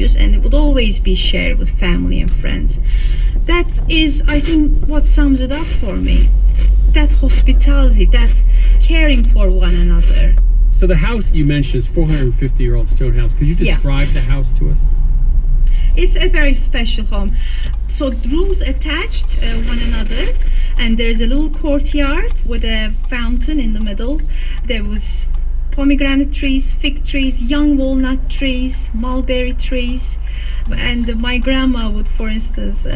delicious, and it would always be shared with family and friends. That is, I think, what sums it up for me. That hospitality, that caring for one another. So the house you mentioned is 450-year-old stone house. Could you describe the house to us? It's a very special home. So rooms attached one another, and there's a little courtyard with a fountain in the middle. There was pomegranate trees, fig trees, young walnut trees, mulberry trees. And my grandma would, for instance,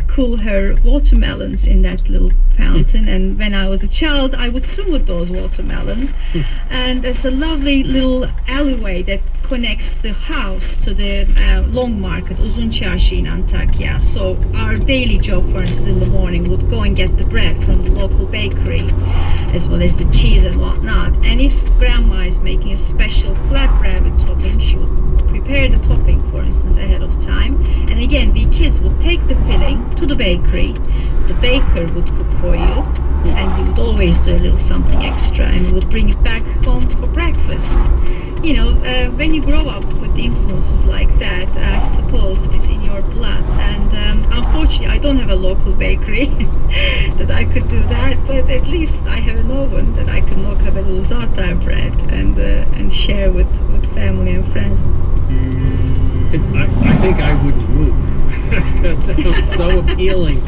cool her watermelons in that little fountain. And when I was a child, I would swim with those watermelons. And there's a lovely little alleyway that connects the house to the Long Market, Uzun Çarşı in Antakya. So our daily job, for instance, in the morning would go and get the bread from the local bakery, as well as the cheese and whatnot. And if grandma is making a special flatbread with topping, she would prepare the topping, for instance, ahead of time. And again, we kids would take the filling to the bakery. The baker would cook for you, and he would always do a little something extra, and would bring it back home for breakfast. You know, when you grow up with influences like that, I suppose it's in your blood. And unfortunately, I don't have a local bakery that I could do that, but at least I have an oven that I can knock up a little za'atar bread and share with family and friends. I think I wouldn't move. That sounds so appealing.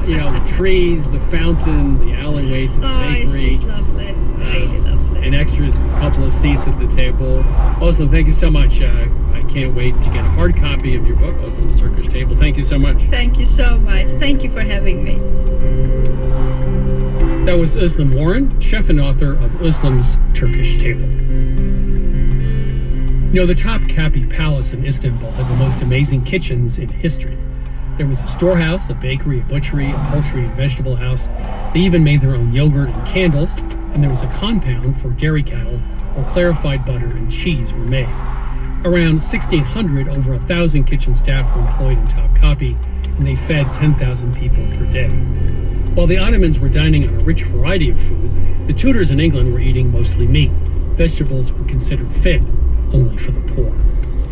You know, the trees, the fountain, the alleyway to the bakery. It's lovely. Really lovely. An extra couple of seats at the table. Oslam, thank you so much. I can't wait to get a hard copy of your book, Oslam's Turkish Table. Thank you so much. Thank you so much. Thank you for having me. That was Özlem Warren, chef and author of Özlem's Turkish Table. You know, the Topkapi Palace in Istanbul had the most amazing kitchens in history. There was a storehouse, a bakery, a butchery, a poultry and vegetable house. They even made their own yogurt and candles, and there was a compound for dairy cattle where clarified butter and cheese were made. Around 1600, over 1,000 kitchen staff were employed in Topkapi, and they fed 10,000 people per day. While the Ottomans were dining on a rich variety of foods, the Tudors in England were eating mostly meat. Vegetables were considered fit only for the poor.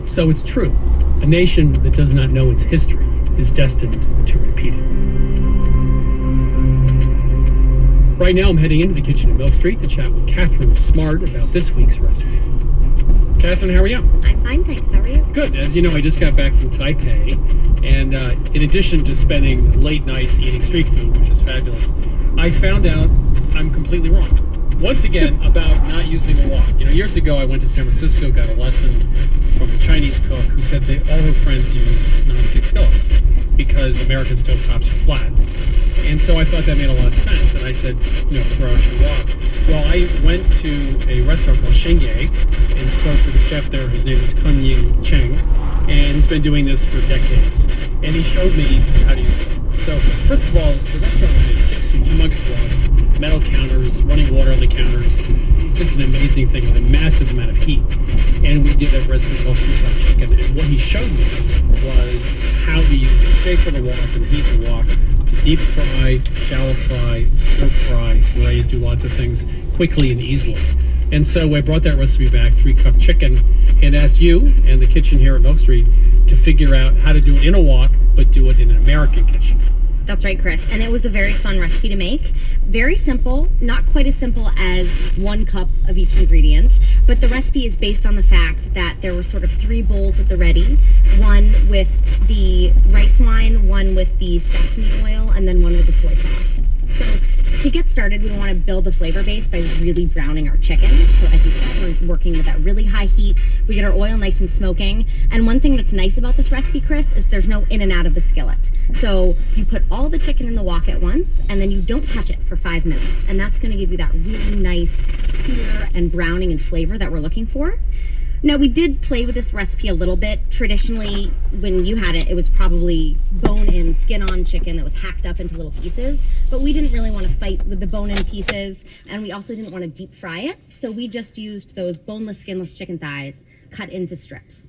So it's true, a nation that does not know its history is destined to repeat it. Right now I'm heading into the kitchen at Milk Street to chat with Catherine Smart about this week's recipe. Catherine, how are you? I'm fine, thanks. How are you? Good. As you know, I just got back from Taipei, and in addition to spending late nights eating street food, which is fabulous, I found out I'm completely wrong. Once again, about not using a wok. You know, years ago I went to San Francisco, got a lesson from a Chinese cook who said that all her friends use nonstick skillets because American stovetops are flat. And so I thought that made a lot of sense, and I said, you know, throw out your wok. Well, I went to a restaurant called Shengye and spoke to the chef there. His name is Kun Ying Cheng, and he's been doing this for decades. And he showed me how to use it. So, first of all, the restaurant has 6 humongous woks, metal counters, running water on the counters. Just an amazing thing with a massive amount of heat. And we did a recipe called Sweet Chicken, and what he showed me was how to use the shape of the wok and heat the wok to deep fry, shallow fry, stir fry, braise, do lots of things quickly and easily. And so I brought that recipe back, 3-cup chicken, and asked you and the kitchen here at Milk Street to figure out how to do it in a wok, but do it in an American kitchen. That's right, Chris. And it was a very fun recipe to make. Very simple, not quite as simple as 1 cup of each ingredient, but the recipe is based on the fact that there were sort of 3 bowls at the ready, one with the rice wine, one with the sesame oil, and then one with the soy sauce. So to get started, we want to build the flavor base by really browning our chicken. So as you said, we're working with that really high heat. We get our oil nice and smoking. And one thing that's nice about this recipe, Chris, is there's no in and out of the skillet. So you put all the chicken in the wok at once, and then you don't touch it for 5 minutes. And that's going to give you that really nice sear and browning and flavor that we're looking for. Now, we did play with this recipe a little bit. Traditionally, when you had it, it was probably bone-in, skin-on chicken that was hacked up into little pieces. But we didn't really want to fight with the bone-in pieces, and we also didn't want to deep fry it. So we just used those boneless, skinless chicken thighs cut into strips.